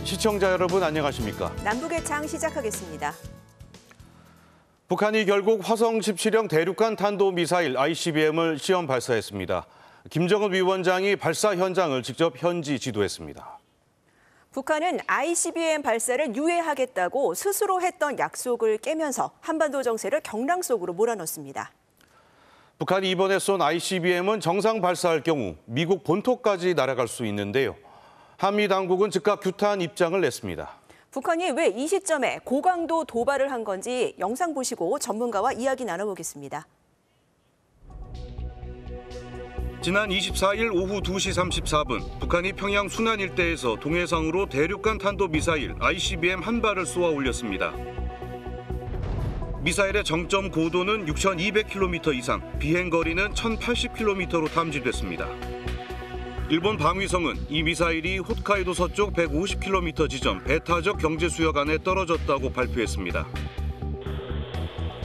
시청자 여러분 안녕하십니까? 남북의 창 시작하겠습니다. 북한이 결국 화성 17형 대륙간 탄도미사일 ICBM을 시험 발사했습니다. 김정은 위원장이 발사 현장을 직접 현지 지도했습니다. 북한은 ICBM 발사를 유예하겠다고 스스로 했던 약속을 깨면서 한반도 정세를 경랑 속으로 몰아넣습니다. 북한이 이번에 쏜 ICBM은 정상 발사할 경우 미국 본토까지 날아갈 수 있는데요. 한미 당국은 즉각 규탄 입장을 냈습니다. 북한이 왜 이 시점에 고강도 도발을 한 건지 영상 보시고 전문가와 이야기 나눠보겠습니다. 지난 24일 오후 2시 34분 북한이 평양 순안 일대에서 동해상으로 대륙간 탄도미사일 ICBM 한 발을 쏘아 올렸습니다. 미사일의 정점 고도는 6,200km 이상, 비행거리는 1,080km로 탐지됐습니다. 일본 방위성은 이 미사일이 홋카이도 서쪽 150km 지점 배타적 경제수역 안에 떨어졌다고 발표했습니다.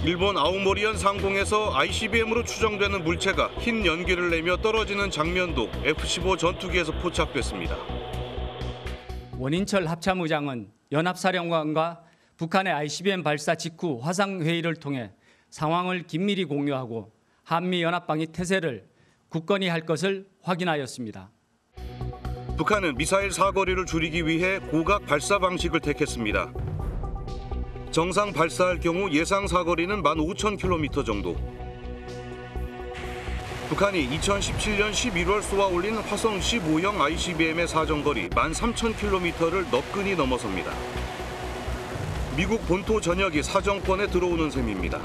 일본 아오모리현 상공에서 ICBM으로 추정되는 물체가 흰 연기를 내며 떨어지는 장면도 F-15 전투기에서 포착됐습니다. 원인철 합참의장은 연합사령관과 북한의 ICBM 발사 직후 화상회의를 통해 상황을 긴밀히 공유하고 한미연합방위 태세를 굳건히 할 것을 확인하였습니다. 북한은 미사일 사거리를 줄이기 위해 고각 발사 방식을 택했습니다. 정상 발사할 경우 예상 사거리는 15,000km 정도. 북한이 2017년 11월 쏘아 올린 화성 15형 ICBM의 사정거리 13,000km를 너끈히 넘어섭니다. 미국 본토 전역이 사정권에 들어오는 셈입니다.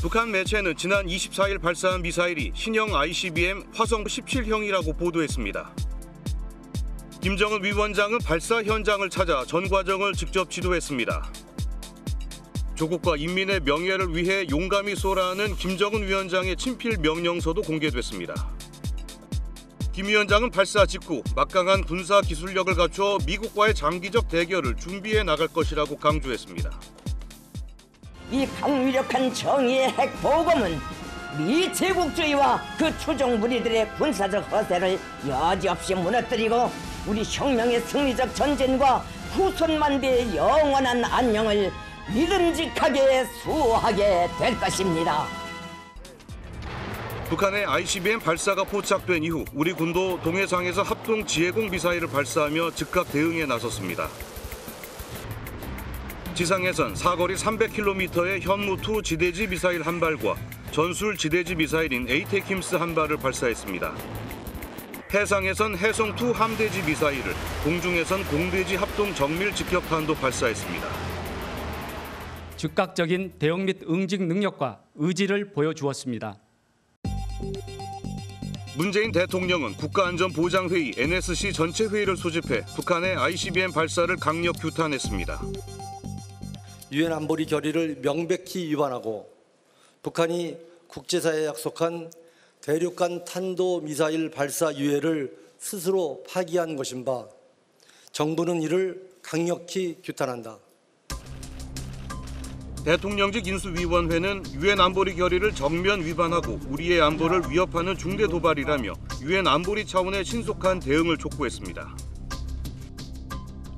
북한 매체는 지난 24일 발사한 미사일이 신형 ICBM 화성 17형이라고 보도했습니다. 김정은 위원장은 발사 현장을 찾아 전 과정을 직접 지도했습니다. 조국과 인민의 명예를 위해 용감히 쏘라는 김정은 위원장의 친필 명령서도 공개됐습니다. 김 위원장은 발사 직후 막강한 군사 기술력을 갖춰 미국과의 장기적 대결을 준비해 나갈 것이라고 강조했습니다. 이 강력한 정의의 핵보검은 미 제국주의와 그 추종 무리들의 군사적 허세를 여지없이 무너뜨리고 우리 혁명의 승리적 전진과 후손만대의 영원한 안녕을 믿음직하게 수호하게 될 것입니다. 북한의 ICBM 발사가 포착된 이후 우리 군도 동해상에서 합동 지해공 미사일을 발사하며 즉각 대응에 나섰습니다. 지상에선 사거리 300km의 현무2 지대지 미사일 한 발과 전술 지대지 미사일인 에이테킴스 한 발을 발사했습니다. 해상에선 해성2 함대지 미사일을, 공중에선 공대지 합동 정밀 직격탄도 발사했습니다. 즉각적인 대응 및 응징 능력과 의지를 보여주었습니다. 문재인 대통령은 국가안전보장회의 NSC 전체 회의를 소집해 북한의 ICBM 발사를 강력 규탄했습니다. 유엔 안보리 결의를 명백히 위반하고 북한이 국제사회에 약속한 대륙간 탄도미사일 발사 유예를 스스로 파기한 것인 바 정부는 이를 강력히 규탄한다. 대통령직 인수위원회는 유엔 안보리 결의를 정면 위반하고 우리의 안보를 위협하는 중대 도발이라며 유엔 안보리 차원의 신속한 대응을 촉구했습니다.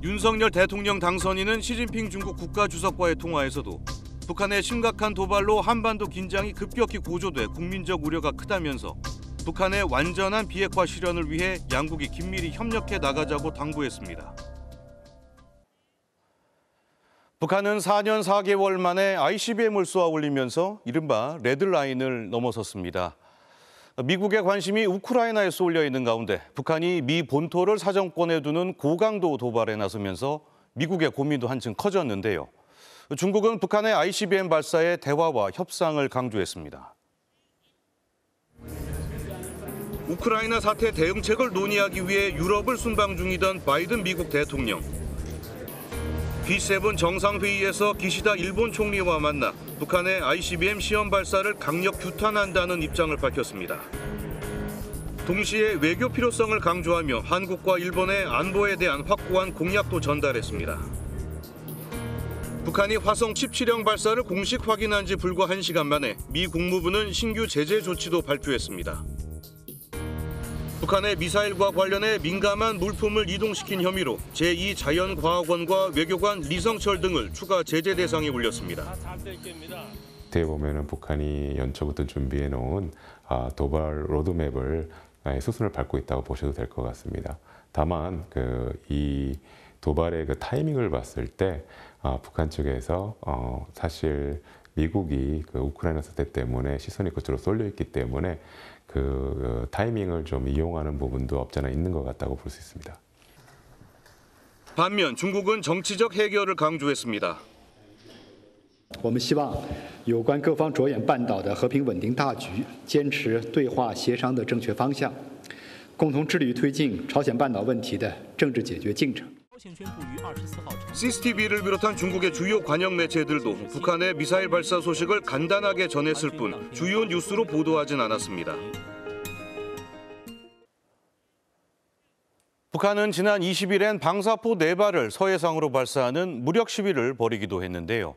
윤석열 대통령 당선인은 시진핑 중국 국가주석과의 통화에서도 북한의 심각한 도발로 한반도 긴장이 급격히 고조돼 국민적 우려가 크다면서 북한의 완전한 비핵화 실현을 위해 양국이 긴밀히 협력해 나가자고 당부했습니다. 북한은 4년 4개월 만에 ICBM을 쏘아 올리면서 이른바 레드라인을 넘어섰습니다. 미국의 관심이 우크라이나에 쏠려 있는 가운데 북한이 미 본토를 사정권에 두는 고강도 도발에 나서면서 미국의 고민도 한층 커졌는데요. 중국은 북한의 ICBM 발사에 대화와 협상을 강조했습니다. 우크라이나 사태 대응책을 논의하기 위해 유럽을 순방 중이던 바이든 미국 대통령. G7 정상회의에서 기시다 일본 총리와 만나 북한의 ICBM 시험 발사를 강력 규탄한다는 입장을 밝혔습니다. 동시에 외교 필요성을 강조하며 한국과 일본의 안보에 대한 확고한 공약도 전달했습니다. 북한이 화성 17형 발사를 공식 확인한 지 불과 1시간 만에 미 국무부는 신규 제재 조치도 발표했습니다. 북한의 미사일과 관련해 민감한 물품을 이동시킨 혐의로 제2자연과학원과 외교관 리성철 등을 추가 제재 대상에 올렸습니다. 어떻게 보면은 북한이 연초부터 준비해 놓은 도발 로드맵을 수순을 밟고 있다고 보셔도 될 것 같습니다. 다만 이 도발의 그 타이밍을 봤을 때 북한 측에서 사실 미국이 그 우크라이나 사태 때문에 시선이 그쪽으로 쏠려 있기 때문에 그 타이밍을 좀 이용하는 부분도 없지 않아 있는 것 같다고 볼 수 있습니다. 반면 중국은 정치적 해결을 강조했습니다. 我们希望有关各方着眼半岛的和平稳定大局，坚持对话协商的正确方向，共同致力于推进朝鲜半岛问题的政治解决进程。 CCTV를 비롯한 중국의 주요 관영 매체들도 북한의 미사일 발사 소식을 간단하게 전했을 뿐 주요 뉴스로 보도하진 않았습니다. 북한은 지난 20일엔 방사포 4발을 서해상으로 발사하는 무력 시위를 벌이기도 했는데요.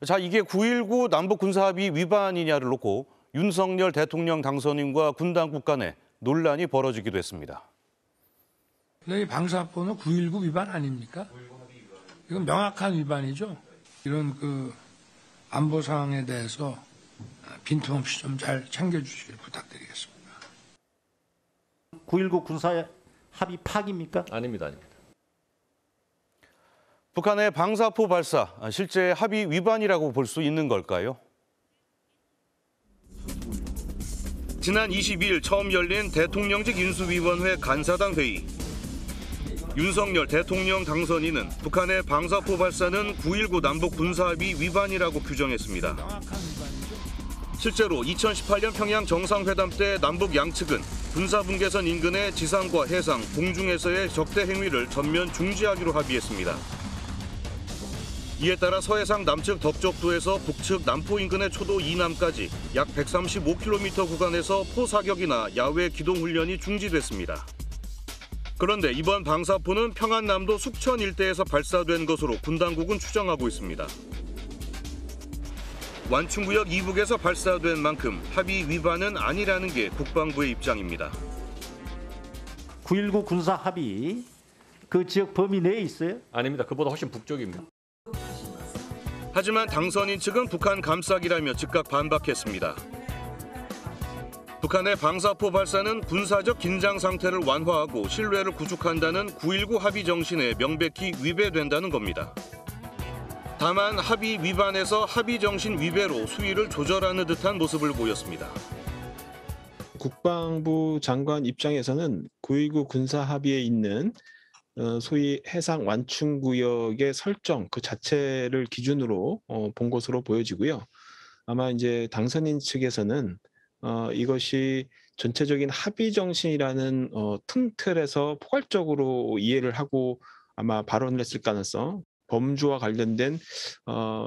자, 이게 9.19 남북군사합의 위반이냐를 놓고 윤석열 대통령 당선인과 군 당국 간에 논란이 벌어지기도 했습니다. 이 방사포는 9.19 위반 아닙니까? 이건 명확한 위반이죠. 이런 안보 상황에 대해서 빈틈없이 좀 잘 챙겨주시길 부탁드리겠습니다. 9.19 군사 합의 파기입니까? 아닙니다. 북한의 방사포 발사, 실제 합의 위반이라고 볼 수 있는 걸까요? 지난 22일 처음 열린 대통령직 인수위원회 간사당 회의. 윤석열 대통령 당선인은 북한의 방사포 발사는 9.19 남북 군사합의 위반이라고 규정했습니다. 실제로 2018년 평양 정상회담 때 남북 양측은 군사분계선 인근의 지상과 해상, 공중에서의 적대 행위를 전면 중지하기로 합의했습니다. 이에 따라 서해상 남측 덕적도에서 북측 남포 인근의 초도 이남까지 약 135km 구간에서 포 사격이나 야외 기동 훈련이 중지됐습니다. 그런데 이번 방사포는 평안남도 숙천 일대에서 발사된 것으로 군 당국은 추정하고 있습니다. 완충구역 이북에서 발사된 만큼 합의 위반은 아니라는 게 국방부의 입장입니다. 9.19 군사 합의 그 지역 범위 내에 있어요? 아닙니다. 그보다 훨씬 북쪽입니다. 하지만 당선인 측은 북한 감싸기라며 즉각 반박했습니다. 북한의 방사포 발사는 군사적 긴장 상태를 완화하고 신뢰를 구축한다는 9.19 합의 정신에 명백히 위배된다는 겁니다. 다만 합의 위반에서 합의 정신 위배로 수위를 조절하는 듯한 모습을 보였습니다. 국방부 장관 입장에서는 9.19 군사 합의에 있는 소위 해상 완충구역의 설정 그 자체를 기준으로 본 것으로 보여지고요. 아마 이제 당선인 측에서는 이것이 전체적인 합의 정신이라는 틈틀에서 포괄적으로 이해를 하고 아마 발언을 했을 가능성, 범주와 관련된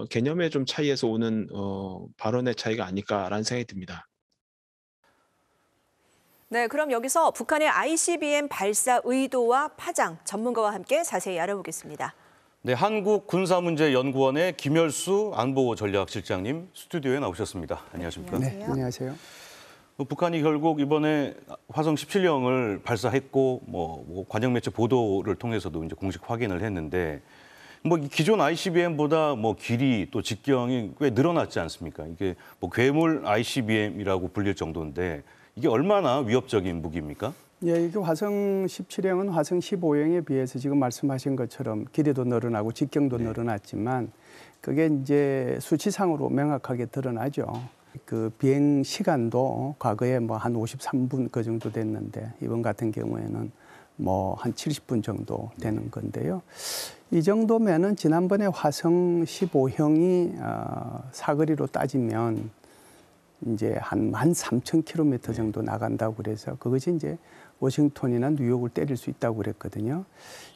개념의 좀 차이에서 오는 발언의 차이가 아닐까라는 생각이 듭니다. 네, 그럼 여기서 북한의 ICBM 발사 의도와 파장, 전문가와 함께 자세히 알아보겠습니다. 네, 한국군사문제연구원의 김열수 안보전략실장님 스튜디오에 나오셨습니다. 안녕하십니까? 네, 안녕하세요. 북한이 결국 이번에 화성 17형을 발사했고 뭐 관영 매체 보도를 통해서도 이제 공식 확인을 했는데 기존 ICBM보다 길이 또 직경이 꽤 늘어났지 않습니까? 이게 괴물 ICBM이라고 불릴 정도인데 이게 얼마나 위협적인 무기입니까? 예, 이게 화성 17형은 화성 15형에 비해서 지금 말씀하신 것처럼 길이도 늘어나고 직경도 늘어났지만 그게 이제 수치상으로 명확하게 드러나죠. 그 비행 시간도 과거에 한 53분 그 정도 됐는데 이번 같은 경우에는 한 70분 정도 되는 건데요. 이 정도면은 지난번에 화성 15형이 사거리로 따지면 이제 한 13,000km 정도 나간다고 그래서 그것이 이제 워싱턴이나 뉴욕을 때릴 수 있다고 그랬거든요.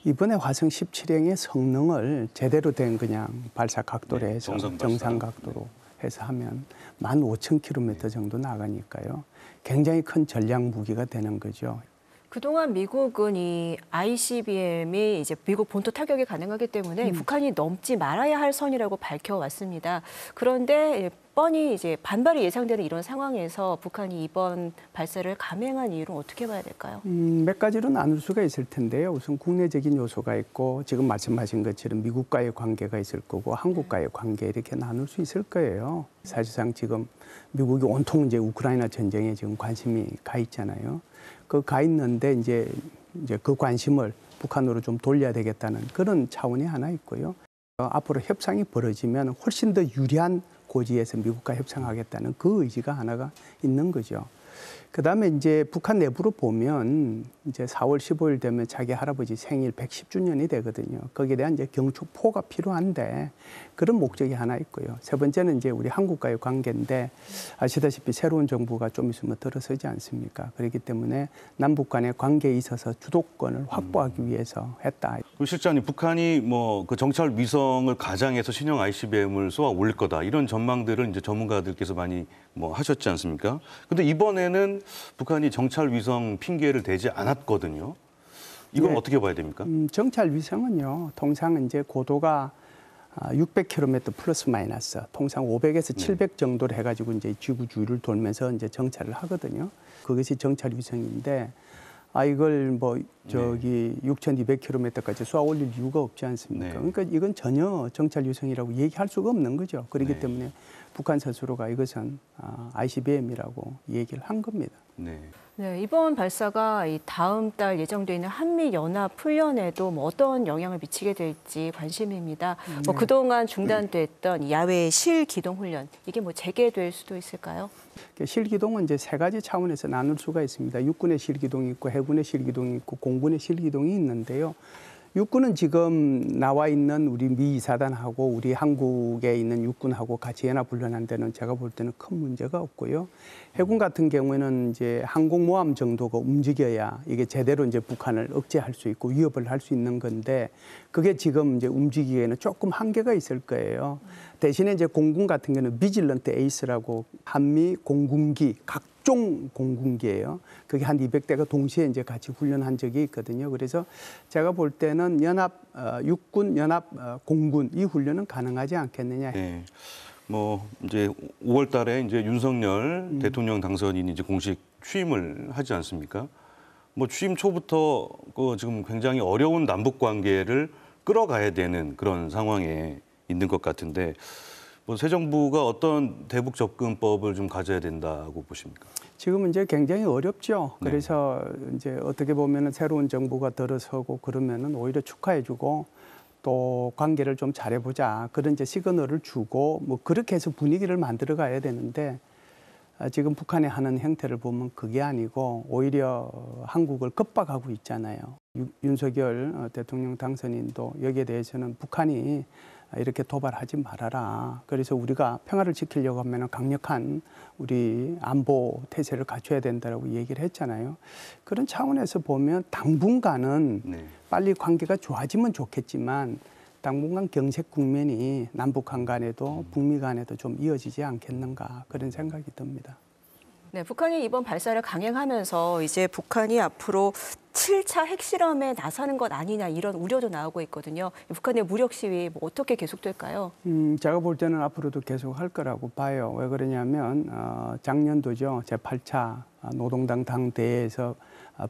이번에 화성 17형의 성능을 제대로 된 그냥 발사 각도로 해서 정상 각도로 해서 하면 15,000km 정도 나가니까요. 굉장히 큰 전략 무기가 되는 거죠. 그동안 미국은 이 ICBM이 이제 미국 본토 타격이 가능하기 때문에 북한이 넘지 말아야 할 선이라고 밝혀왔습니다. 그런데 뻔히 이제 반발이 예상되는 이런 상황에서 북한이 이번 발사를 감행한 이유는 어떻게 봐야 될까요? 몇 가지로 나눌 수가 있을 텐데요. 우선 국내적인 요소가 있고 지금 말씀하신 것처럼 미국과의 관계가 있을 거고 한국과의 관계 이렇게 나눌 수 있을 거예요. 사실상 지금 미국이 온통 이제 우크라이나 전쟁에 지금 관심이 가 있잖아요. 그 가 있는데 이제 그 관심을 북한으로 좀 돌려야 되겠다는 그런 차원이 하나 있고요. 앞으로 협상이 벌어지면 훨씬 더 유리한 고지에서 미국과 협상하겠다는 그 의지가 하나가 있는 거죠. 그다음에 이제 북한 내부로 보면 이제 4월 15일 되면 자기 할아버지 생일 110주년이 되거든요. 거기에 대한 이제 경축포가 필요한데 그런 목적이 하나 있고요. 세 번째는 이제 우리 한국과의 관계인데 아시다시피 새로운 정부가 좀 있으면 들어서지 않습니까? 그렇기 때문에 남북 간의 관계에 있어서 주도권을 확보하기 위해서 했다. 실장님, 북한이 뭐 그 정찰 위성을 가장해서 신형 ICBM을 쏘아 올릴 거다 이런 전망들을 이제 전문가들께서 많이 뭐 하셨지 않습니까? 근데 이번에는 북한이 정찰 위성 핑계를 대지 않았거든요. 이건 네. 어떻게 봐야 됩니까? 정찰 위성은요, 통상 이제 고도가 600km 플러스 마이너스, 통상 500에서 700 정도로 해가지고 이제 지구 주위를 돌면서 이제 정찰을 하거든요. 그것이 정찰 위성인데, 이걸 뭐 저기 6,200km까지 쏘아 올릴 이유가 없지 않습니까? 네. 그러니까 이건 전혀 정찰 위성이라고 얘기할 수가 없는 거죠. 그렇기 때문에 북한 스스로가 이것은 ICBM이라고 얘기를 한 겁니다. 네, 이번 발사가 이 다음 달 예정돼 있는 한미 연합 훈련에도 뭐 어떤 영향을 미치게 될지 관심입니다. 뭐 그동안 중단됐던 이 야외 실기동 훈련 이게 뭐 재개될 수도 있을까요? 실기동은 이제 세 가지 차원에서 나눌 수가 있습니다. 육군의 실기동이 있고 해군의 실기동이 있고 공군의 실기동이 있는데요. 육군은 지금 나와 있는 우리 미 이사단하고 우리 한국에 있는 육군하고 같이 연합훈련한 데는 제가 볼 때는 큰 문제가 없고요. 해군 같은 경우에는 이제 항공모함 정도가 움직여야 이게 제대로 이제 북한을 억제할 수 있고 위협을 할 수 있는 건데 그게 지금 이제 움직이기에는 조금 한계가 있을 거예요. 대신에 이제 공군 같은 경우는 비질런트 에이스라고 한미 공군기 각종 공군기예요. 그게 한 200대가 동시에 이제 같이 훈련한 적이 있거든요. 그래서 제가 볼 때는 연합 육군, 연합 공군 이 훈련은 가능하지 않겠느냐. 네. 뭐 이제 5월 달에 이제 윤석열 대통령 당선인이 이제 공식 취임을 하지 않습니까? 뭐 취임 초부터 그 지금 굉장히 어려운 남북 관계를 끌어가야 되는 그런 상황에 있는 것 같은데 뭐 새 정부가 어떤 대북 접근법을 좀 가져야 된다고 보십니까? 지금은 이제 굉장히 어렵죠. 그래서 이제 어떻게 보면은 새로운 정부가 들어서고 그러면은 오히려 축하해주고 또 관계를 좀 잘해보자 그런 이제 시그널을 주고 뭐 그렇게 해서 분위기를 만들어 가야 되는데 지금 북한이 하는 행태를 보면 그게 아니고 오히려 한국을 겁박하고 있잖아요. 윤석열 대통령 당선인도 여기에 대해서는 북한이 이렇게 도발하지 말아라. 그래서 우리가 평화를 지키려고 하면 강력한 우리 안보 태세를 갖춰야 된다라고 얘기를 했잖아요. 그런 차원에서 보면 당분간은 빨리 관계가 좋아지면 좋겠지만 당분간 경색 국면이 남북한 간에도 북미 간에도 좀 이어지지 않겠는가 그런 생각이 듭니다. 네, 북한이 이번 발사를 강행하면서 이제 북한이 앞으로 7차 핵실험에 나서는 것 아니냐 이런 우려도 나오고 있거든요. 북한의 무력 시위 뭐 어떻게 계속될까요? 제가 볼 때는 앞으로도 계속 할 거라고 봐요. 왜 그러냐면 작년도죠. 제8차 노동당 당대회에서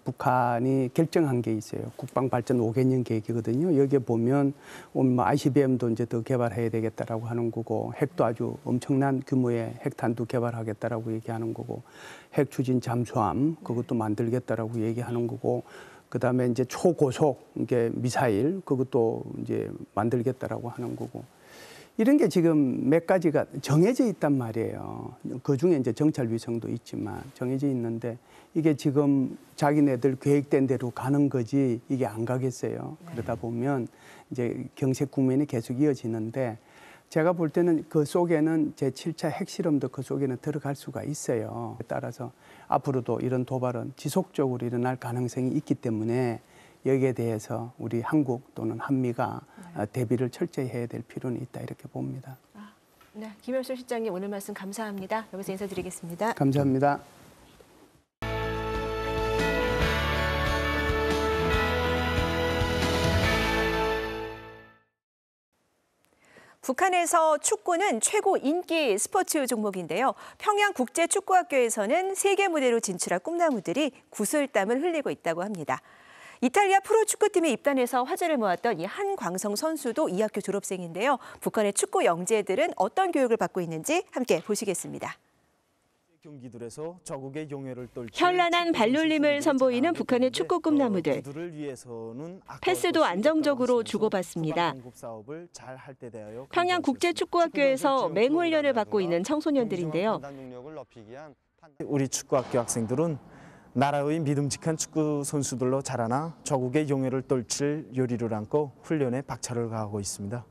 북한이 결정한 게 있어요. 국방발전 5개년 계획이거든요. 여기에 보면 ICBM도 이제 더 개발해야 되겠다라고 하는 거고 핵도 아주 엄청난 규모의 핵탄두 개발하겠다라고 얘기하는 거고 핵 추진 잠수함 그것도 만들겠다라고 얘기하는 거고 그다음에 이제 초고속 이게 미사일 그것도 이제 만들겠다라고 하는 거고 이런 게 지금 몇 가지가 정해져 있단 말이에요. 그 중에 이제 정찰 위성도 있지만 정해져 있는데 이게 지금 자기네들 계획된 대로 가는 거지 이게 안 가겠어요. 그러다 보면 이제 경색 국면이 계속 이어지는데 제가 볼 때는 그 속에는 제7차 핵실험도 그 속에는 들어갈 수가 있어요. 따라서 앞으로도 이런 도발은 지속적으로 일어날 가능성이 있기 때문에 여기에 대해서 우리 한국 또는 한미가 대비를 철저히 해야 될 필요는 있다 이렇게 봅니다. 네, 김현수 실장님 오늘 말씀 감사합니다. 여기서 인사드리겠습니다. 감사합니다. 북한에서 축구는 최고 인기 스포츠 종목인데요. 평양국제축구학교에서는 세계 무대로 진출할 꿈나무들이 구슬땀을 흘리고 있다고 합니다. 이탈리아 프로축구팀에 입단해서 화제를 모았던 이 한광성 선수도 이 학교 졸업생인데요. 북한의 축구 영재들은 어떤 교육을 받고 있는지 함께 보시겠습니다. 현란한 발놀림을 선보이는 북한의 축구 꿈나무들. 패스도 안정적으로 주고받습니다. 평양국제축구학교에서 맹훈련을 받고 있는 청소년들인데요. 우리 축구학교 학생들은 나라의 믿음직한 축구 선수들로 자라나 조국의 영예를 떨칠 요리를 안고 훈련에 박차를 가하고 있습니다.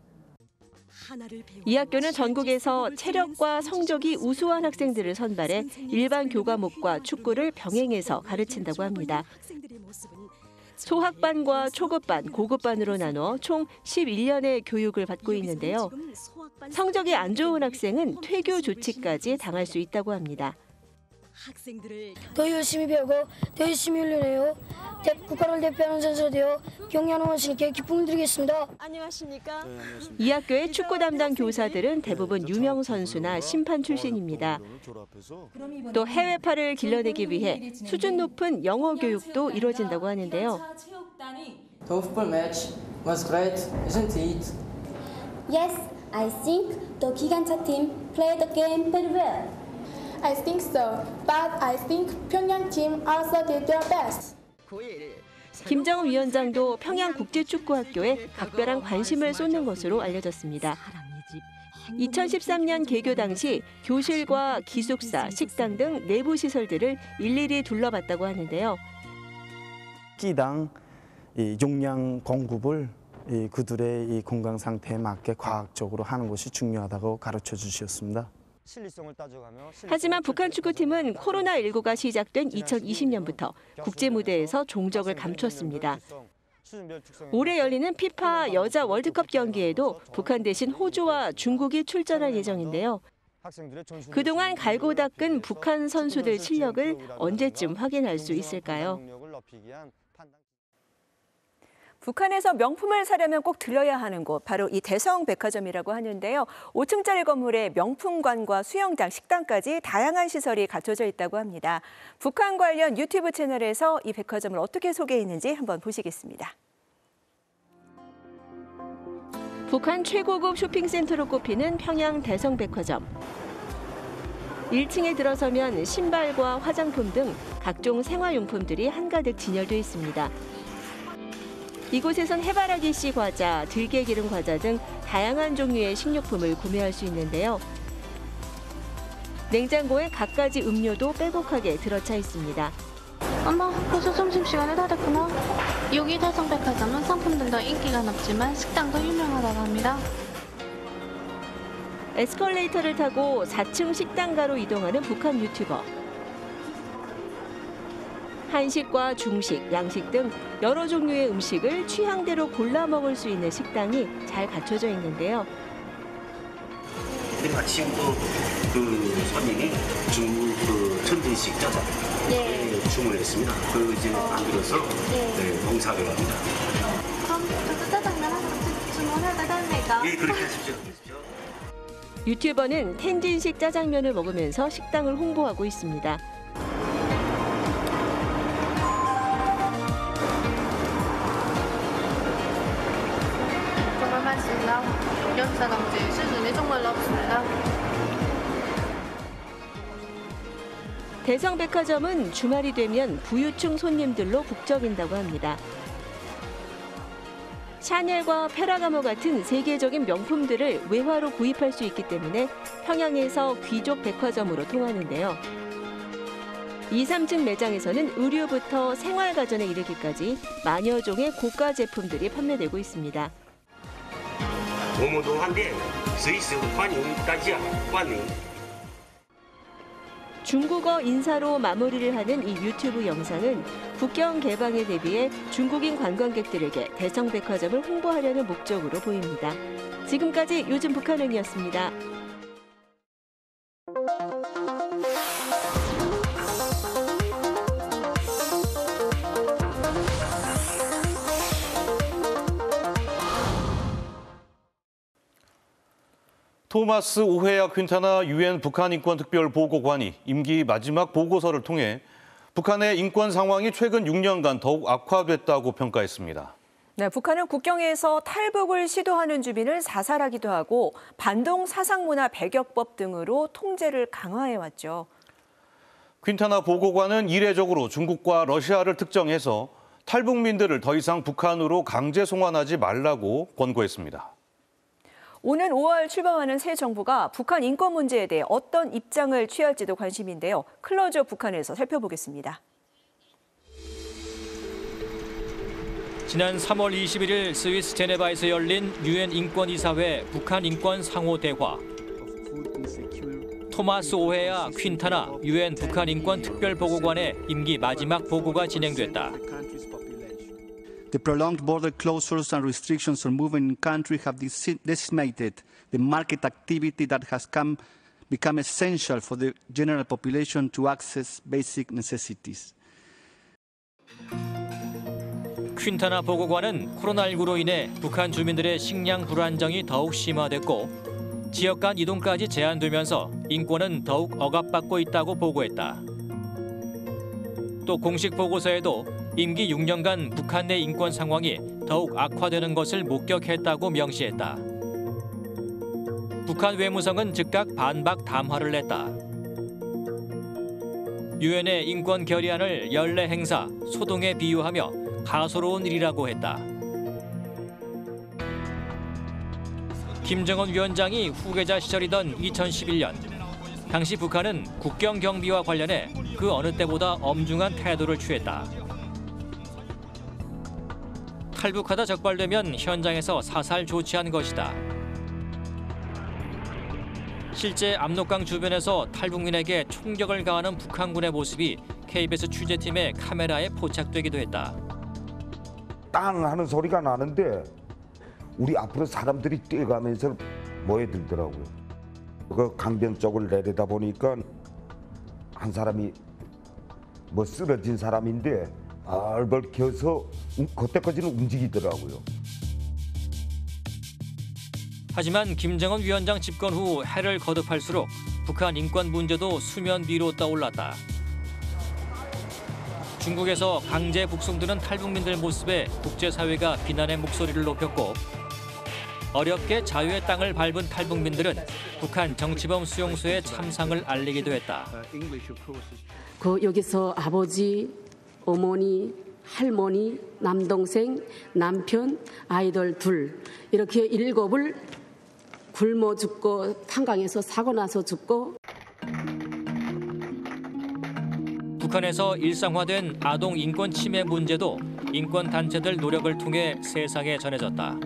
이 학교는 전국에서 체력과 성적이 우수한 학생들을 선발해 일반 교과목과 축구를 병행해서 가르친다고 합니다. 소학반과 초급반, 고급반으로 나눠 총 11년의 교육을 받고 있는데요. 성적이 안 좋은 학생은 퇴교 조치까지 당할 수 있다고 합니다. 더 열심히 배우고 더 열심히 훈련해요. 국가를 대표하는 선수가 되어 경의하는 원신께 기쁨을 드리겠습니다. 안녕하십니까? 이 학교의 축구 담당 교사들은 대부분 유명 선수나 심판 출신입니다. 또 해외파를 길러내기 위해 수준 높은 영어 교육도 이루어진다고 하는데요. The football match was great, isn't it? Yes, I think the 기관차 team played the game very well. I think so, but I think 평양 team also did their best. 김정은 위원장도 평양국제축구학교에 각별한 관심을 쏟는 것으로 알려졌습니다. 2013년 개교 당시 교실과 기숙사, 식당 등 내부 시설들을 일일이 둘러봤다고 하는데요. 끼당 용량 공급을 그들의 건강 상태에 맞게 과학적으로 하는 것이 중요하다고 가르쳐 주셨습니다. 하지만 북한 축구팀은 코로나19가 시작된 2020년부터 국제 무대에서 종적을 감췄습니다. 올해 열리는 피파 여자 월드컵 경기에도 북한 대신 호주와 중국이 출전할 예정인데요. 그동안 갈고 닦은 북한 선수들 실력을 언제쯤 확인할 수 있을까요? 북한에서 명품을 사려면 꼭 들러야 하는 곳, 바로 이 대성백화점이라고 하는데요. 5층짜리 건물에 명품관과 수영장, 식당까지 다양한 시설이 갖춰져 있다고 합니다. 북한 관련 유튜브 채널에서 이 백화점을 어떻게 소개했는지 한번 보시겠습니다. 북한 최고급 쇼핑센터로 꼽히는 평양 대성백화점. 1층에 들어서면 신발과 화장품 등 각종 생활용품들이 한가득 진열돼 있습니다. 이곳에선 해바라기 씨 과자, 들깨기름 과자 등 다양한 종류의 식료품을 구매할 수 있는데요. 냉장고에 갖가지 음료도 빼곡하게 들어차 있습니다. 엄마, 벌써 점심시간에 다 됐구나. 여기 대성백화점은 상품들도 인기가 높지만 식당도 유명하다고 합니다. 에스컬레이터를 타고 4층 식당가로 이동하는 북한 유튜버. 한식과 중식, 양식 등 여러 종류의 음식을 취향대로 골라 먹을 수 있는 식당이 잘 갖춰져 있는데요. 아침도 그 손님이 중국 천진식 짜장 주문했습니다. 그 이제 만들어서 봉사를 합니다. 그럼 저도 짜장면 하나 주문해도 됩니까? 예, 그렇게 하십시오. 유튜버는 텐진식 짜장면을 먹으면서 식당을 홍보하고 있습니다. 정말 맛있습니다. 역사감지 수준이 정말 높습니다. 대성백화점은 주말이 되면 부유층 손님들로 북적인다고 합니다. 샤넬과 페라가모 같은 세계적인 명품들을 외화로 구입할 수 있기 때문에 평양에서 귀족 백화점으로 통하는데요. 2, 3층 매장에서는 의류부터 생활가전에 이르기까지 만여 종의 고가 제품들이 판매되고 있습니다. 중국어 인사로 마무리를 하는 이 유튜브 영상은 국경 개방에 대비해 중국인 관광객들에게 대성백화점을 홍보하려는 목적으로 보입니다. 지금까지 요즘 북한행이었습니다. 토마스 오헤야 퀸타나 유엔 북한 인권 특별 보고관이 임기 마지막 보고서를 통해 북한의 인권 상황이 최근 6년간 더욱 악화됐다고 평가했습니다. 네, 북한은 국경에서 탈북을 시도하는 주민을 사살하기도 하고 반동 사상문화 배격법 등으로 통제를 강화해왔죠. 퀸타나 보고관은 이례적으로 중국과 러시아를 특정해서 탈북민들을 더 이상 북한으로 강제 송환하지 말라고 권고했습니다. 오는 5월 출범하는 새 정부가 북한 인권 문제에 대해 어떤 입장을 취할지도 관심인데요. 클로저 북한에서 살펴보겠습니다. 지난 3월 21일 스위스 제네바에서 열린 유엔 인권이사회 북한 인권 상호 대화. 토마스 오헤야 퀸타나 유엔 북한 인권 특별 보고관의 임기 마지막 보고가 진행됐다. The prolonged border closures and restrictions on movement in country have decimated the market activity that has become essential for the general population to access basic necessities. 퀸타나 보고관은 코로나19로 인해 북한 주민들의 식량 불안정이 더욱 심화됐고 지역 간 이동까지 제한되면서 인권은 더욱 억압받고 있다고 보고했다. 또 공식 보고서에도 임기 6년간 북한 내 인권 상황이 더욱 악화되는 것을 목격했다고 명시했다. 북한 외무성은 즉각 반박 담화를 냈다. 유엔의 인권 결의안을 연례 행사, 소동에 비유하며 가소로운 일이라고 했다. 김정은 위원장이 후계자 시절이던 2011년, 당시 북한은 국경 경비와 관련해 그 어느 때보다 엄중한 태도를 취했다. 탈북하다 적발되면 현장에서 사살 조치한 것이다. 실제 압록강 주변에서 탈북민에게 총격을 가하는 북한군의 모습이 KBS 취재팀의 카메라에 포착되기도 했다. 땅 하는 소리가 나는데 우리 앞으로 사람들이 뛰어가면서 모여들더라고요. 그 강변 쪽을 내려다 보니까 한 사람이 뭐 쓰러진 사람인데 벌벌 켜서 그때까지는 움직이더라고요. 하지만 김정은 위원장 집권 후 해를 거듭할수록 북한 인권 문제도 수면 위로 떠올랐다. 중국에서 강제 북송되는 탈북민들 모습에 국제사회가 비난의 목소리를 높였고 어렵게 자유의 땅을 밟은 탈북민들은 북한 정치범 수용소의 참상을 알리기도 했다. 여기서 아버지, 어머니, 할머니, 남동생, 남편, 아이들 둘 이렇게 7을 굶어 죽고 탄강에서 사고 나서 죽고. 북한에서 일상화된 아동 인권 침해 문제도 인권 단체들 노력을 통해 세상에 전해졌다.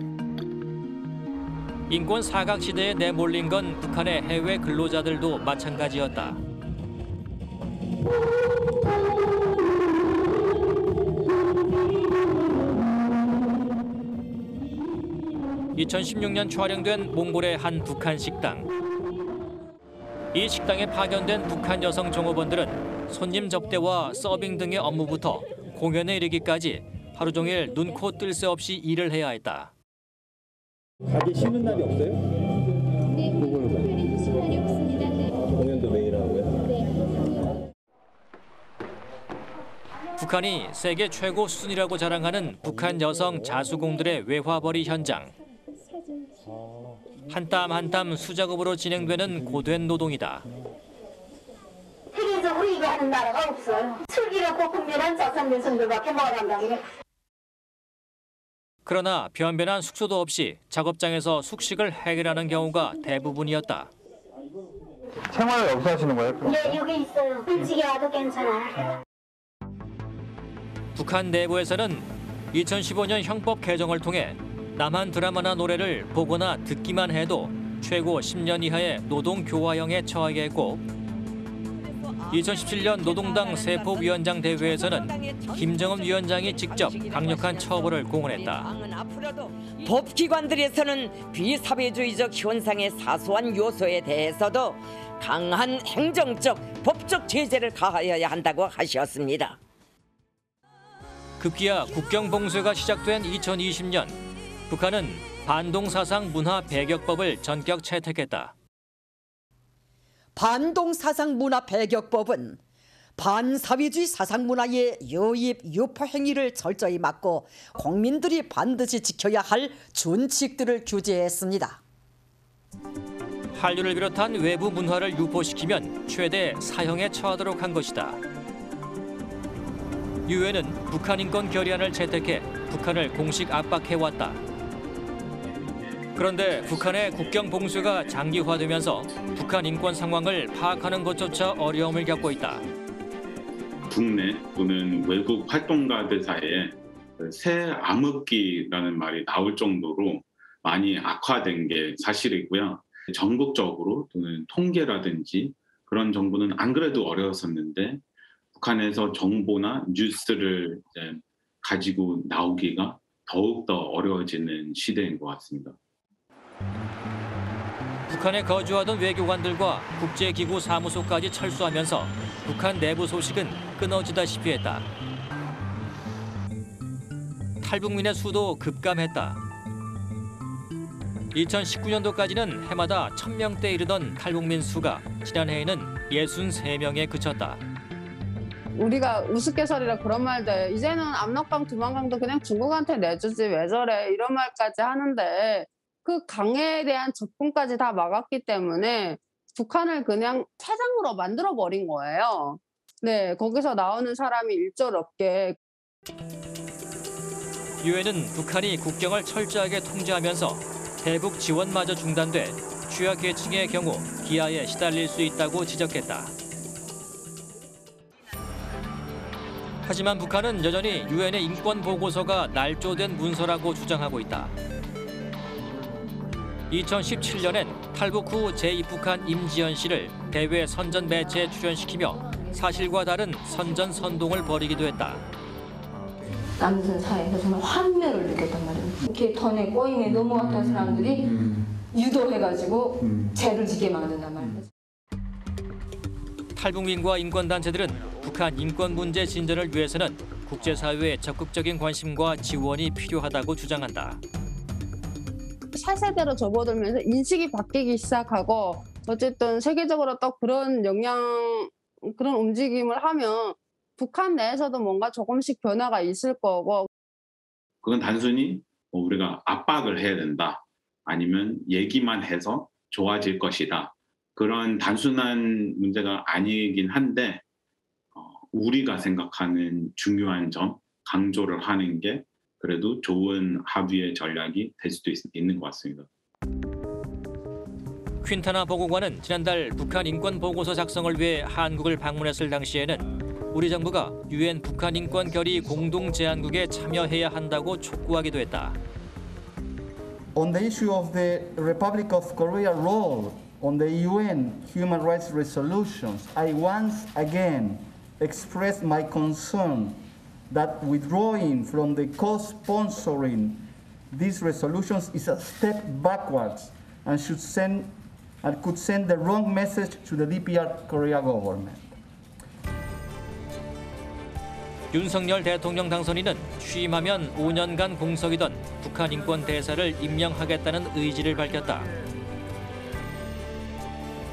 인권 사각 시대에 내몰린 건 북한의 해외 근로자들도 마찬가지였다. 2016년 촬영된 몽골의 한 북한 식당. 이 식당에 파견된 북한 여성 종업원들은 손님 접대와 서빙 등의 업무부터 공연에 이르기까지 하루 종일 눈코 뜰 새 없이 일을 해야 했다. 가게 쉬는 날이 없어요? 네, 특별히 쉬는 날이 없습니다. 네. 공연도 매일 하고요? 네. 북한이 세계 최고 수준이라고 자랑하는 북한 여성 자수공들의 외화벌이 현장. 한 땀 한 땀 수작업으로 진행되는 고된 노동이다. 세계에서 우리 이거 하는 나라가 없어요. 슬기롭고 국민한 자산 여성들밖에 못 한다고요. 그러나 변변한 숙소도 없이 작업장에서 숙식을 해결하는 경우가 대부분이었다. 생활을 여기서 하시는 거예요? 네, 여기 있어요. 일찍이 와도 괜찮아요. 북한 내부에서는 2015년 형법 개정을 통해 남한 드라마나 노래를 보거나 듣기만 해도 최고 10년 이하의 노동교화형에 처하게 했고 2017년 노동당 세포위원장 대회에서는 김정은 위원장이 직접 강력한 처벌을 공언했다. 법기관들에서는 비사회주의적 현상의 사소한 요소에 대해서도 강한 행정적, 법적 제재를 가하여야 한다고 하셨습니다. 급기야 국경 봉쇄가 시작된 2020년 북한은 반동사상 문화 배격법을 전격 채택했다. 반동사상문화 배격법은 반사회주의 사상문화의 유입, 유포 행위를 철저히 막고 국민들이 반드시 지켜야 할 준칙들을 규제했습니다. 한류를 비롯한 외부 문화를 유포시키면 최대 사형에 처하도록 한 것이다. 유엔은 북한 인권 결의안을 채택해 북한을 공식 압박해왔다. 그런데 북한의 국경 봉쇄가 장기화되면서 북한 인권 상황을 파악하는 것조차 어려움을 겪고 있다. 국내 또는 외국 활동가들 사이에 새 암흑기라는 말이 나올 정도로 많이 악화된 게 사실이고요. 전국적으로 또는 통계라든지 그런 정보는 안 그래도 어려웠었는데 북한에서 정보나 뉴스를 이제 가지고 나오기가 더욱더 어려워지는 시대인 것 같습니다. 북한에 거주하던 외교관들과 국제기구 사무소까지 철수하면서 북한 내부 소식은 끊어지다시피 했다. 탈북민의 수도 급감했다. 2019년도까지는 해마다 1000명대에 이르던 탈북민 수가 지난해에는 63명에 그쳤다. 우리가 우스갯소리로 그런 말도 해요. 이제는 압록강 두만강도 그냥 중국한테 내주지 왜 저래 이런 말까지 하는데 그 강에 대한 접근까지 다 막았기 때문에 북한을 그냥 폐장으로 만들어버린 거예요. 네, 거기서 나오는 사람이 일절 없게. 유엔은 북한이 국경을 철저하게 통제하면서 대북 지원마저 중단돼 취약계층의 경우 기아에 시달릴 수 있다고 지적했다. 하지만 북한은 여전히 유엔의 인권 보고서가 날조된 문서라고 주장하고 있다. 2017년엔 탈북 후 재입국한 임지연 씨를 대외 선전 매체에 출연시키며 사실과 다른 선전 선동을 벌이기도 했다. 남선 사이에서 정말 환멸을 느꼈단 말이에요. 이렇게 턴에 꼬임에 넘어왔던 사람들이 유도해가지고 죄를 지게 만든단 말이에요. 탈북민과 인권단체들은 북한 인권 문제 진전을 위해서는 국제사회의 적극적인 관심과 지원이 필요하다고 주장한다. 차세대로 접어들면서 인식이 바뀌기 시작하고 어쨌든 세계적으로 또 그런 그런 움직임을 하면 북한 내에서도 뭔가 조금씩 변화가 있을 거고. 그건 단순히 우리가 압박을 해야 된다. 아니면 얘기만 해서 좋아질 것이다. 그런 단순한 문제가 아니긴 한데 우리가 생각하는 중요한 점 강조를 하는 게 그래도 좋은 합의의 전략이 될 수도 있는 것 같습니다. 퀸타나 보고관은 지난달 북한 인권 보고서 작성을 위해 한국을 방문했을 당시에는 우리 정부가 유엔 북한 인권 결의 공동 제안국에 참여해야 한다고 촉구하기도 했다. On the issue of the Republic of Korea role on the UN human rights resolutions, I once again expressed my concern that withdrawing from the co-sponsoring these resolutions is a step backwards and could send the wrong message to the DPR Korea government. 윤석열 대통령 당선인은 취임하면 5년간 공석이던 북한 인권 대사를 임명하겠다는 의지를 밝혔다.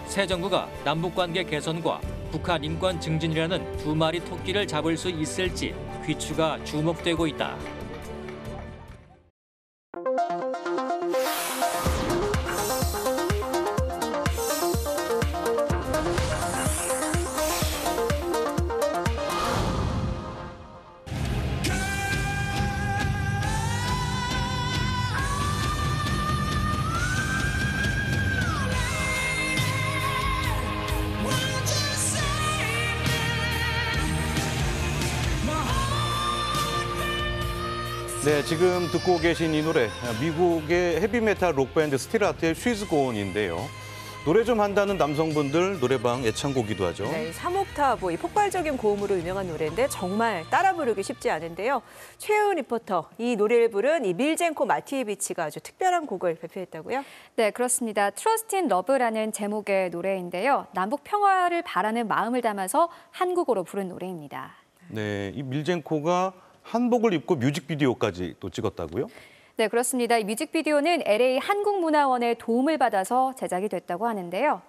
새 정부가 남북관계 개선과 북한 인권 증진이라는 두 마리 토끼를 잡을 수 있을지 귀추가 주목되고 있다. 네, 지금 듣고 계신 이 노래 미국의 헤비메탈 록밴드 스틸아트의 She's Gone인데요. 노래 좀 한다는 남성분들 노래방 애창곡이기도 하죠. 네, 3옥타브, 이 폭발적인 고음으로 유명한 노래인데 정말 따라 부르기 쉽지 않은데요. 최은 리포터, 이 노래를 부른 이 밀젠코 마티에비치가 아주 특별한 곡을 발표했다고요? 네, 그렇습니다. Trust in Love라는 제목의 노래인데요. 남북 평화를 바라는 마음을 담아서 한국어로 부른 노래입니다. 네, 이 밀젠코가 한복을 입고 뮤직비디오까지 또 찍었다고요? 네, 그렇습니다. 이 뮤직비디오는 LA 한국문화원의 도움을 받아서 제작이 됐다고 하는데요.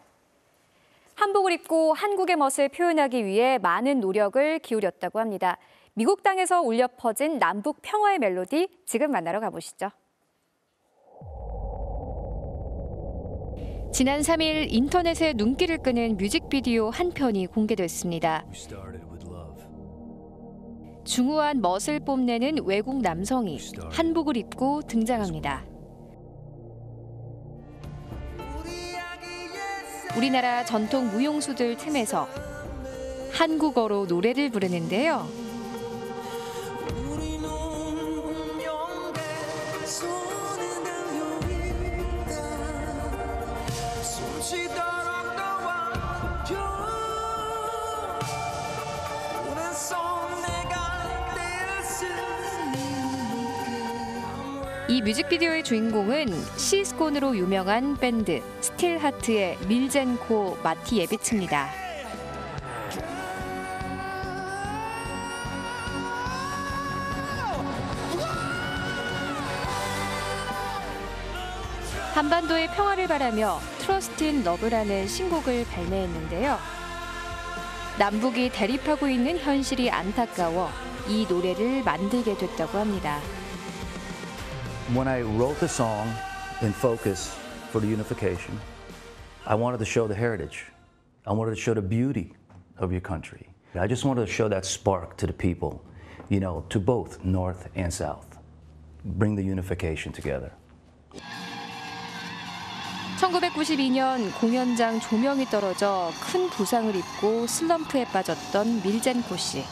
한복을 입고 한국의 멋을 표현하기 위해 많은 노력을 기울였다고 합니다. 미국 땅에서 울려 퍼진 남북 평화의 멜로디, 지금 만나러 가보시죠. 지난 3일 인터넷에 눈길을 끄는 뮤직비디오 한 편이 공개됐습니다. 중후한 멋을 뽐내는 외국 남성이 한복을 입고 등장합니다. 우리나라 전통 무용수들 틈에서 한국어로 노래를 부르는데요. 이 뮤직비디오의 주인공은 시스콘으로 유명한 밴드 스틸하트의 밀젠코 마티 예비츠입니다. 한반도의 평화를 바라며 트러스트 인 러브라는 신곡을 발매했는데요. 남북이 대립하고 있는 현실이 안타까워 이 노래를 만들게 됐다고 합니다. When I wrote the song in focus for the unification, I wanted to show the heritage. I wanted to show the beauty of your country. I just wanted to show that spark to the people, you know, to both North and South. Bring the unification together. 1992년 공연장 조명이 떨어져 큰 부상을 입고 슬럼프에 빠졌던 밀젠코 씨.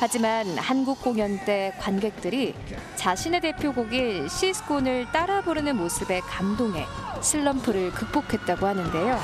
하지만 한국 공연 때 관객들이 자신의 대표곡인 시스콘을 따라 부르는 모습에 감동해 슬럼프를 극복했다고 하는데요.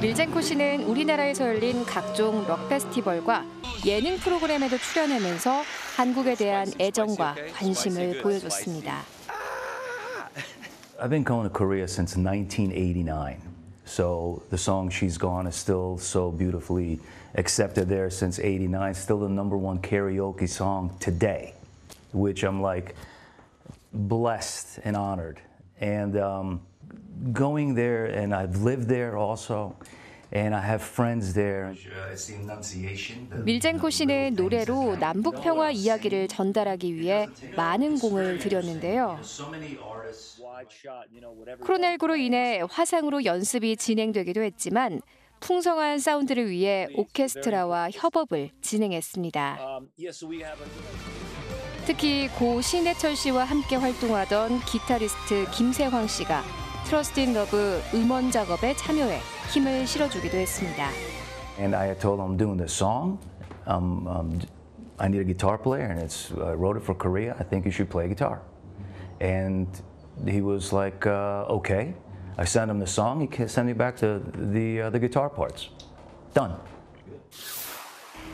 밀젠코 씨는 우리나라에서 열린 각종 록 페스티벌과 예능 프로그램에도 출연하면서 한국에 대한 애정과 관심을 보여줬습니다. I've been going to Korea since 1989. So the song She's Gone is still so beautifully accepted there since '89. Still the #1 karaoke song today, which I'm like blessed and honored. And going there, and I've lived there also. And I have friends there. It's the enunciation. 밀젠코 씨는 노래로 남북 평화 이야기를 전달하기 위해 많은 공을 들였는데요. 코로나19로 인해 화상으로 연습이 진행되기도 했지만 풍성한 사운드를 위해 오케스트라와 협업을 진행했습니다. 특히 고 신해철 씨와 함께 활동하던 기타리스트 김세황 씨가 트러스트 인 러브 음원 작업에 참여해 힘을 실어주기도 했습니다. And I told him I'm doing this song. I need a guitar player, and I wrote it for Korea. I think you should play guitar. And he was like, okay. I sent him the song. He sent me back the guitar parts. Done.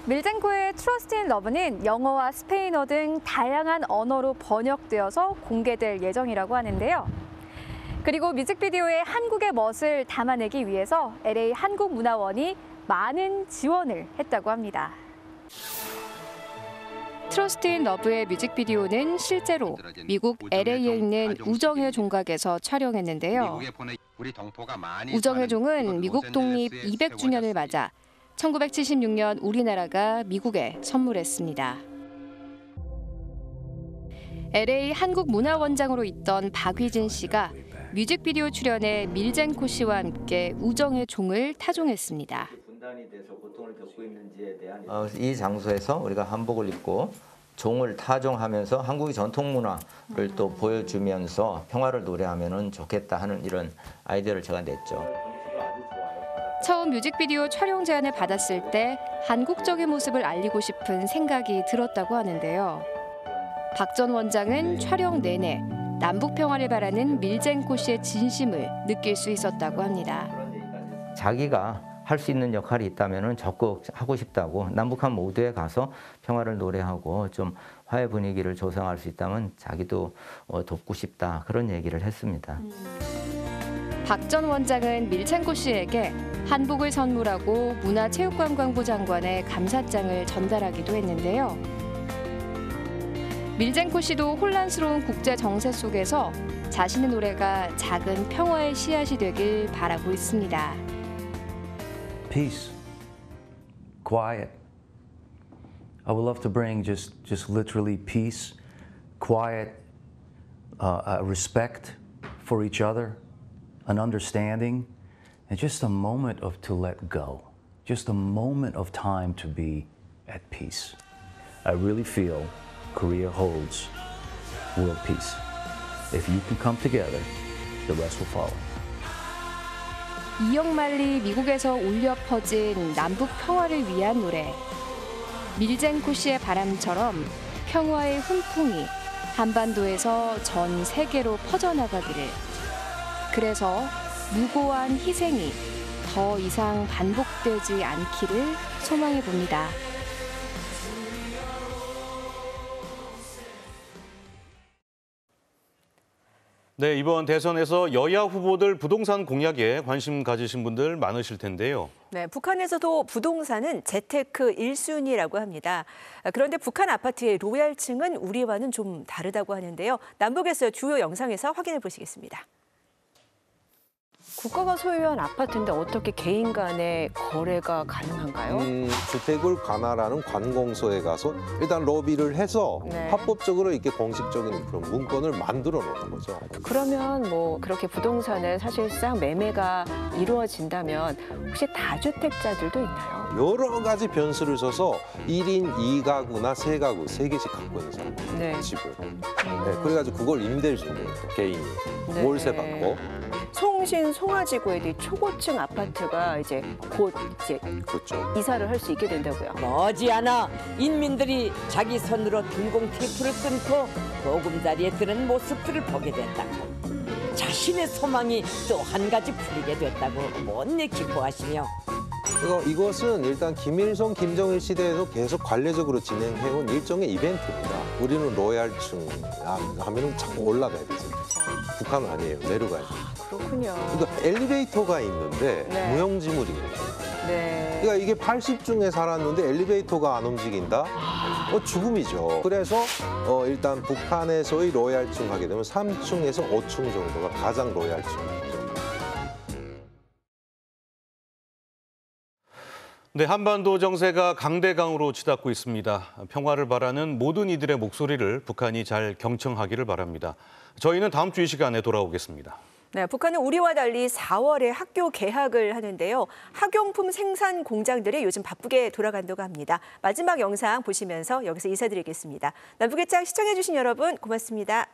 밀젠코의 트러스트 인 러브는 영어와 스페인어 등 다양한 언어로 번역되어서 공개될 예정이라고 하는데요. 그리고 뮤직비디오에 한국의 멋을 담아내기 위해서 LA 한국문화원이 많은 지원을 했다고 합니다. 트러스트 인 러브의 뮤직비디오는 실제로 미국 LA에 있는 우정의 종각에서 촬영했는데요. 우정의 종은 미국 독립 200주년을 맞아 1976년 우리나라가 미국에 선물했습니다. LA 한국문화원장으로 있던 박휘진 씨가 뮤직비디오 출연에 밀젠코 씨와 함께 우정의 종을 타종했습니다. 이 장소에서 우리가 한복을 입고 종을 타종하면서 한국의 전통 문화를 또 보여주면서 평화를 노래하면 좋겠다 하는 이런 아이디어를 제가 냈죠. 처음 뮤직비디오 촬영 제안을 받았을 때 한국적인 모습을 알리고 싶은 생각이 들었다고 하는데요. 박 전 원장은 촬영 내내 남북 평화를 바라는 밀젠코 씨의 진심을 느낄 수 있었다고 합니다. 자기가 할 수 있는 역할이 있다면 적극 하고 싶다고, 남북한 모두에 가서 평화를 노래하고 좀 화해 분위기를 조성할 수 있다면 자기도 돕고 싶다, 그런 얘기를 했습니다. 박 전 원장은 밀첸코 씨에게 한복을 선물하고 문화체육관광부 장관의 감사장을 전달하기도 했는데요. 밀첸코 씨도 혼란스러운 국제 정세 속에서 자신의 노래가 작은 평화의 씨앗이 되길 바라고 있습니다. Peace, quiet. I would love to bring just literally peace, quiet, respect for each other, an understanding, and just a moment to let go, just a moment of time to be at peace. I really feel Korea holds world peace. If you can come together, the rest will follow. 이영만리 미국에서 울려 퍼진 남북 평화를 위한 노래. 밀첸코 씨의 바람처럼 평화의 훈풍이 한반도에서 전 세계로 퍼져나가기를. 그래서 무고한 희생이 더 이상 반복되지 않기를 소망해 봅니다. 네, 이번 대선에서 여야 후보들 부동산 공약에 관심 가지신 분들 많으실 텐데요. 네, 북한에서도 부동산은 재테크 1순위라고 합니다. 그런데 북한 아파트의 로얄층은 우리와는 좀 다르다고 하는데요. 남북에서 주요 영상에서 확인해 보시겠습니다. 국가가 소유한 아파트인데 어떻게 개인 간의 거래가 가능한가요? 주택을 관할하는 관공서에 가서 일단 로비를 해서 네. 합법적으로 이렇게 공식적인 그런 문건을 만들어 놓는 거죠. 그러면 뭐 그렇게 부동산은 사실상 매매가 이루어진다면 혹시 다주택자들도 있나요? 여러 가지 변수를 써서 1인 2가구나 3가구, 3개씩 갖고 있는 사람, 네. 집을. 네, 그래가지고 그걸 임대를 주는 거예요, 개인이. 네. 월세 받고. 송신 송화지구의 초고층 아파트가 이제 곧 그렇죠. 이사를 할 수 있게 된다고요. 머지않아 인민들이 자기 손으로 등공 테이프를 끊고 보금자리에 드는 모습들을 보게 됐다고. 자신의 소망이 또 한 가지 풀리게 됐다고 못내 기뻐하시며. 이것은 일단 김일성, 김정일 시대에도 계속 관례적으로 진행해온 일종의 이벤트입니다. 우리는 로얄층 하면 자꾸 올라가야 되죠. 북한은 아니에요. 내려가야 돼요. 그렇군요. 그러니까 엘리베이터가 있는데 네. 무용지물인 거예요. 네. 그러니까 이게 80중에 살았는데 엘리베이터가 안 움직인다? 죽음이죠. 그래서 일단 북한에서의 로얄층 하게 되면 3층에서 5층 정도가 가장 로얄층이죠. 네, 한반도 정세가 강대강으로 치닫고 있습니다. 평화를 바라는 모든 이들의 목소리를 북한이 잘 경청하기를 바랍니다. 저희는 다음 주 이 시간에 돌아오겠습니다. 네, 북한은 우리와 달리 4월에 학교 개학을 하는데요. 학용품 생산 공장들이 요즘 바쁘게 돌아간다고 합니다. 마지막 영상 보시면서 여기서 인사드리겠습니다. 남북의 짝 시청해주신 여러분 고맙습니다.